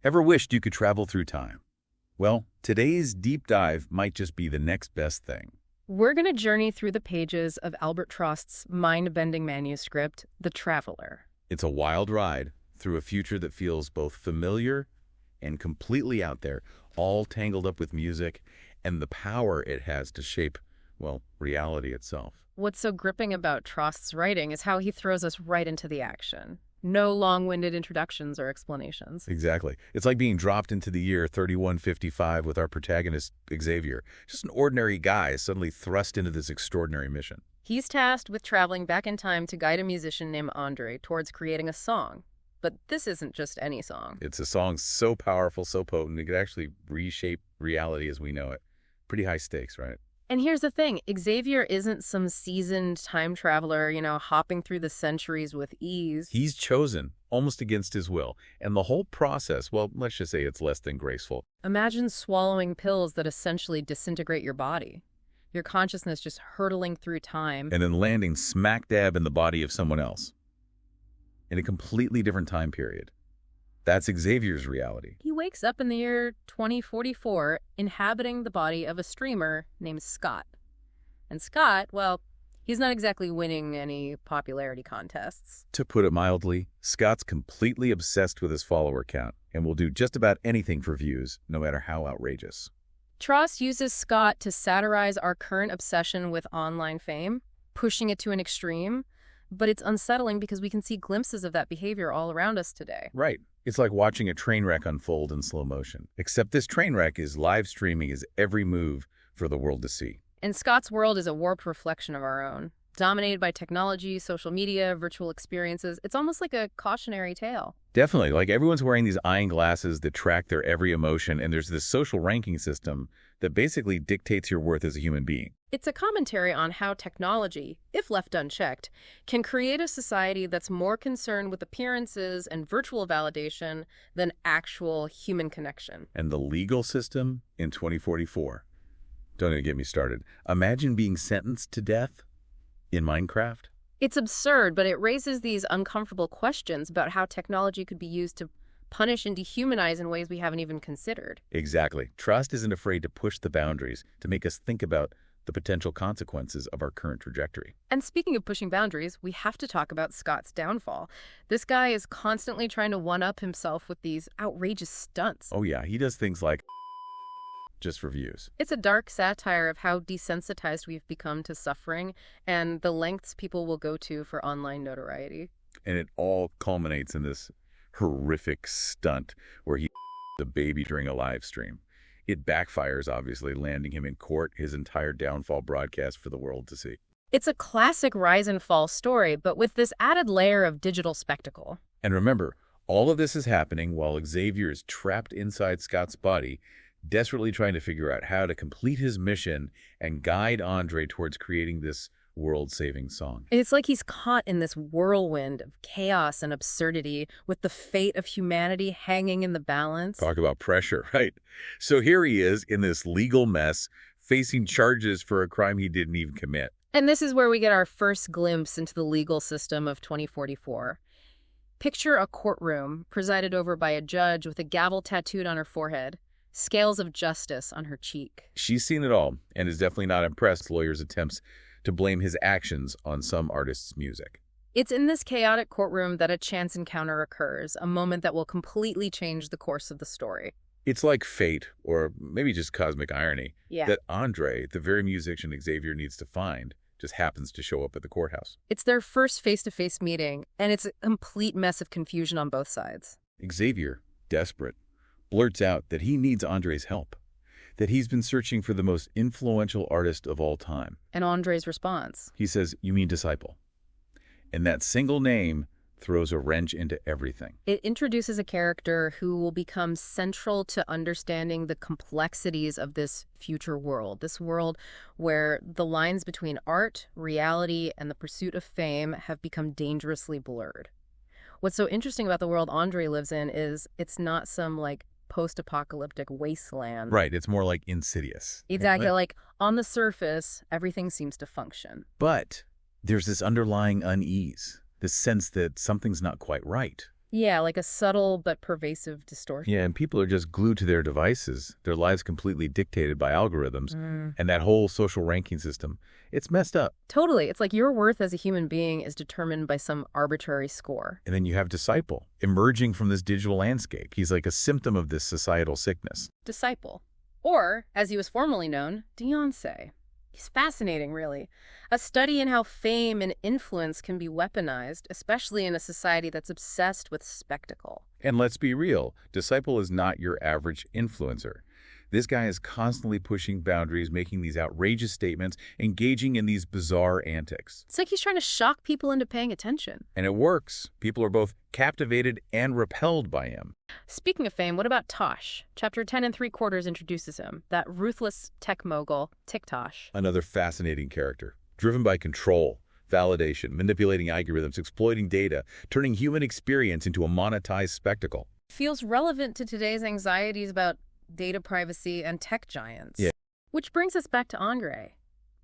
Ever wished you could travel through time? Well, today's deep dive might just be the next best thing. We're going to journey through the pages of Albert Trost's mind-bending manuscript, The Traveler. It's a wild ride through a future that feels both familiar and completely out there, all tangled up with music and the power it has to shape, well, reality itself. What's so gripping about Trost's writing is how he throws us right into the action. No long-winded introductions or explanations. Exactly. It's like being dropped into the year 3155 with our protagonist, Xavier. Just an ordinary guy suddenly thrust into this extraordinary mission. He's tasked with traveling back in time to guide a musician named Andre towards creating a song. But this isn't just any song. It's a song so powerful, so potent, it could actually reshape reality as we know it. Pretty high stakes, right? And here's the thing, Xavier isn't some seasoned time traveler, hopping through the centuries with ease. He's chosen, almost against his will. And the whole process, well, let's just say it's less than graceful. Imagine swallowing pills that essentially disintegrate your body. Your consciousness just hurtling through time. And then landing smack dab in the body of someone else. In a completely different time period. That's Xavier's reality. He wakes up in the year 2044, inhabiting the body of a streamer named Scott. And Scott, well, he's not exactly winning any popularity contests. To put it mildly, Scott's completely obsessed with his follower count and will do just about anything for views, no matter how outrageous. Trost uses Scott to satirize our current obsession with online fame, pushing it to an extreme, but it's unsettling because we can see glimpses of that behavior all around us today. Right. It's like watching a train wreck unfold in slow motion. Except this train wreck is live streaming his every move for the world to see. And Scott's world is a warped reflection of our own. Dominated by technology, social media, virtual experiences. It's almost like a cautionary tale. Definitely. Like everyone's wearing these eyeing glasses that track their every emotion, and there's this social ranking system that basically dictates your worth as a human being. It's a commentary on how technology, if left unchecked, can create a society that's more concerned with appearances and virtual validation than actual human connection. And the legal system in 2044. Don't even get me started. Imagine being sentenced to death in Minecraft. It's absurd, but it raises these uncomfortable questions about how technology could be used to punish and dehumanize in ways we haven't even considered. Exactly. Trust isn't afraid to push the boundaries, to make us think about the potential consequences of our current trajectory. And speaking of pushing boundaries, we have to talk about Scott's downfall. This guy is constantly trying to one-up himself with these outrageous stunts. Oh yeah, he does things like just for views. It's a dark satire of how desensitized we've become to suffering and the lengths people will go to for online notoriety. And it all culminates in this horrific stunt where he the baby during a live stream. It backfires, obviously, landing him in court, his entire downfall broadcast for the world to see. It's a classic rise and fall story, but with this added layer of digital spectacle. And remember, all of this is happening while Xavier is trapped inside Scott's body, desperately trying to figure out how to complete his mission and guide Andre towards creating this world-saving song. It's like he's caught in this whirlwind of chaos and absurdity with the fate of humanity hanging in the balance. Talk about pressure, right? So here he is in this legal mess, facing charges for a crime he didn't even commit. And this is where we get our first glimpse into the legal system of 2044. Picture a courtroom presided over by a judge with a gavel tattooed on her forehead, scales of justice on her cheek. She's seen it all and is definitely not impressed lawyers' attempts to blame his actions on some artist's music. It's in this chaotic courtroom that a chance encounter occurs, a moment that will completely change the course of the story. It's like fate, or maybe just cosmic irony, Yeah. that Andre, the very musician Xavier needs to find, just happens to show up at the courthouse. It's their first face-to-face meeting, and it's a complete mess of confusion on both sides. Xavier, desperate, blurts out that he needs Andre's help, that he's been searching for the most influential artist of all time. And Andre's response. He says, "You mean disciple?" And that single name throws a wrench into everything. It introduces a character who will become central to understanding the complexities of this future world, this world where the lines between art, reality, and the pursuit of fame have become dangerously blurred. What's so interesting about the world Andre lives in is it's not some, post-apocalyptic wasteland. Right, it's more like insidious. Exactly, like on the surface, everything seems to function. But there's this underlying unease, this sense that something's not quite right. Yeah, like a subtle but pervasive distortion. Yeah, and people are just glued to their devices, their lives completely dictated by algorithms, Mm. and that whole social ranking system. It's messed up. Totally. It's like your worth as a human being is determined by some arbitrary score. And then you have Disciple emerging from this digital landscape. He's like a symptom of this societal sickness. Disciple. Or, as he was formerly known, Beyonce. He's fascinating, really. A study in how fame and influence can be weaponized, especially in a society that's obsessed with spectacle. And let's be real, Disciple is not your average influencer. This guy is constantly pushing boundaries, making these outrageous statements, engaging in these bizarre antics. It's like he's trying to shock people into paying attention. And it works. People are both captivated and repelled by him. Speaking of fame, what about Tosh? Chapter 10 3/4 introduces him, that ruthless tech mogul, Tiktosh. Another fascinating character, driven by control, validation, manipulating algorithms, exploiting data, turning human experience into a monetized spectacle. Feels relevant to today's anxieties about data privacy and tech giants. Yeah. Which brings us back to Andre.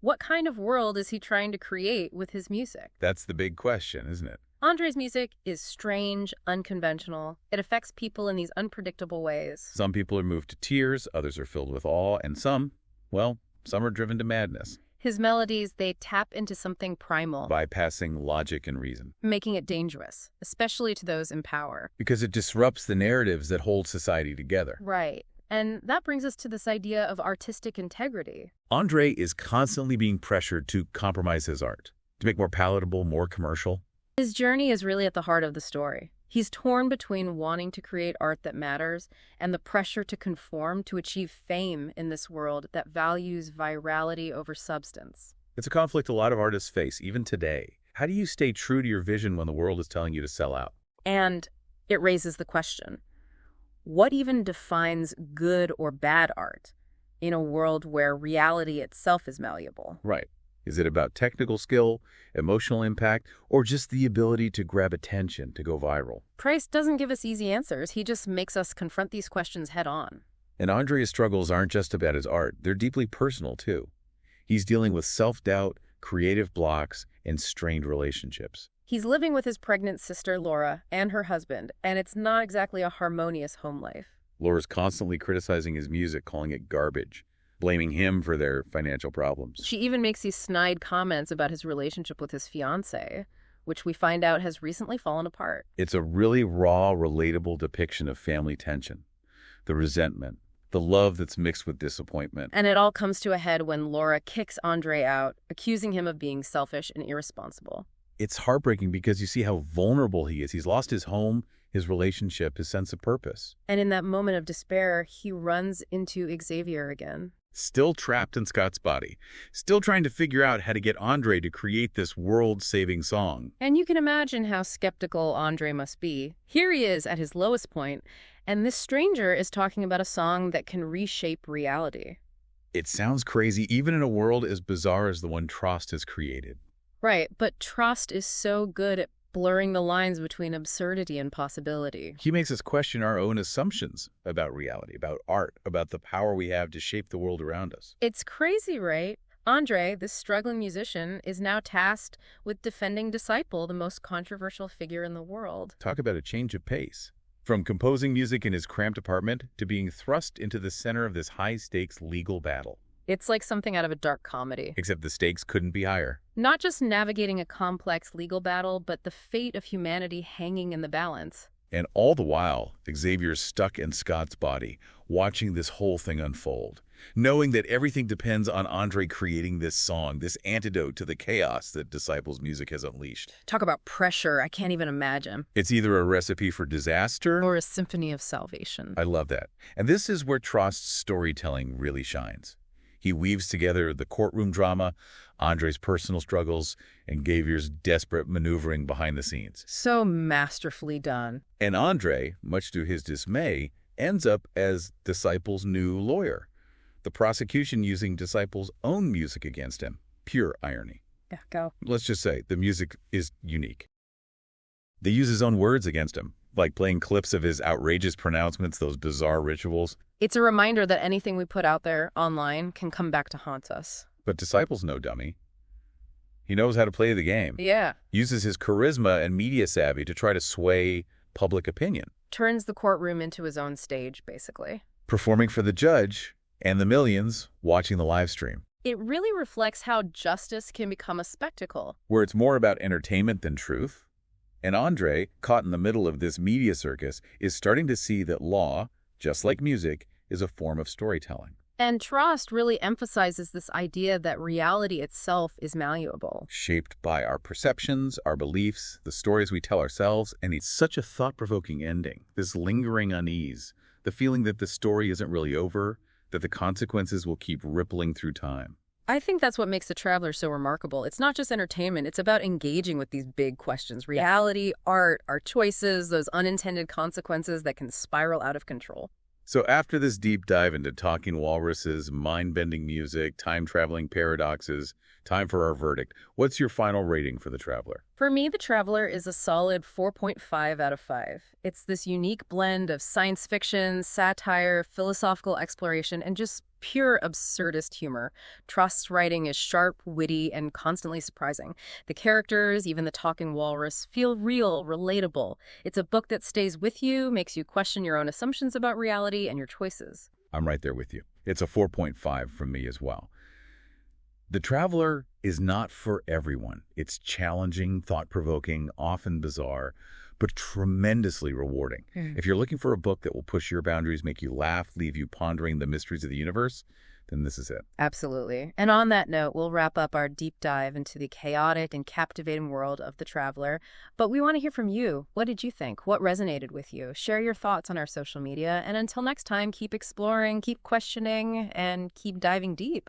What kind of world is he trying to create with his music? That's the big question, isn't it? Andre's music is strange, unconventional. It affects people in these unpredictable ways. Some people are moved to tears, others are filled with awe, and some are driven to madness. His melodies, they tap into something primal, Bypassing logic and reason. making it dangerous, especially to those in power. Because it disrupts the narratives that hold society together. Right. And that brings us to this idea of artistic integrity. Andre is constantly being pressured to compromise his art, to make more palatable, more commercial. His journey is really at the heart of the story. He's torn between wanting to create art that matters and the pressure to conform to achieve fame in this world that values virality over substance. It's a conflict a lot of artists face, even today. How do you stay true to your vision when the world is telling you to sell out? And it raises the question, what even defines good or bad art in a world where reality itself is malleable? Right. Is it about technical skill, emotional impact, or just the ability to grab attention, to go viral? Price doesn't give us easy answers. He just makes us confront these questions head on. And Andre's struggles aren't just about his art. They're deeply personal, too. He's dealing with self-doubt, creative blocks, and strained relationships. He's living with his pregnant sister, Laura, and her husband, and it's not exactly a harmonious home life. Laura's constantly criticizing his music, calling it garbage, blaming him for their financial problems. She even makes these snide comments about his relationship with his fiancée, which we find out has recently fallen apart. It's a really raw, relatable depiction of family tension, the resentment, the love that's mixed with disappointment. And it all comes to a head when Laura kicks Andre out, accusing him of being selfish and irresponsible. It's heartbreaking because you see how vulnerable he is. He's lost his home, his relationship, his sense of purpose. And in that moment of despair, he runs into Xavier again. Still trapped in Scott's body, still trying to figure out how to get Andre to create this world-saving song. And you can imagine how skeptical Andre must be. Here he is at his lowest point, and this stranger is talking about a song that can reshape reality. It sounds crazy, even in a world as bizarre as the one Trost has created. Right, but Trost is so good at blurring the lines between absurdity and possibility. He makes us question our own assumptions about reality, about art, about the power we have to shape the world around us. It's crazy, right? Andre, this struggling musician, is now tasked with defending Disciple, the most controversial figure in the world. Talk about a change of pace. From composing music in his cramped apartment to being thrust into the center of this high-stakes legal battle. It's like something out of a dark comedy. Except the stakes couldn't be higher. Not just navigating a complex legal battle, but the fate of humanity hanging in the balance. And all the while, Xavier's stuck in Scott's body, watching this whole thing unfold, knowing that everything depends on Andre creating this song, this antidote to the chaos that Disciple's music has unleashed. Talk about pressure, I can't even imagine. It's either a recipe for disaster Or a symphony of salvation. I love that. And this is where Trost's storytelling really shines. He weaves together the courtroom drama, Andre's personal struggles, and Xavier's desperate maneuvering behind the scenes. So masterfully done. And Andre, much to his dismay, ends up as Disciple's new lawyer. The prosecution using Disciple's own music against him. Pure irony. Yeah, go. Let's just say the music is unique. They use his own words against him, like playing clips of his outrageous pronouncements, those bizarre rituals. It's a reminder that anything we put out there online can come back to haunt us. But Disciple's no dummy. He knows how to play the game. Yeah. Uses his charisma and media savvy to try to sway, public opinion, Turns the courtroom into his own stage, basically. performing for the judge and the millions watching the live stream, It really reflects how justice can become a spectacle. where it's more about entertainment than truth. And Andre, caught in the middle of this media circus, is starting to see that law, just like music, is a form of storytelling. And Trost really emphasizes this idea that reality itself is malleable. Shaped by our perceptions, our beliefs, the stories we tell ourselves, and it's such a thought-provoking ending. This lingering unease, the feeling that the story isn't really over, that the consequences will keep rippling through time. I think that's what makes The Traveler so remarkable. It's not just entertainment, it's about engaging with these big questions. Reality, art, our choices, those unintended consequences that can spiral out of control. So after this deep dive into talking walruses, mind-bending music, time-traveling paradoxes, time for our verdict. What's your final rating for The Traveler? For me, The Traveler is a solid 4.5 out of 5. It's this unique blend of science fiction, satire, philosophical exploration, and just pure absurdist humor. Trost's writing is sharp, witty, and constantly surprising. The characters, even the talking walrus, feel real, relatable. It's a book that stays with you, makes you question your own assumptions about reality and your choices. I'm right there with you. It's a 4.5 from me as well. The Traveler is not for everyone. It's challenging, thought-provoking, often bizarre, but tremendously rewarding. If you're looking for a book that will push your boundaries, make you laugh, leave you pondering the mysteries of the universe, then this is it. Absolutely. And on that note, we'll wrap up our deep dive into the chaotic and captivating world of The Traveler. But we want to hear from you. What did you think? What resonated with you? Share your thoughts on our social media. And until next time, keep exploring, keep questioning, and keep diving deep.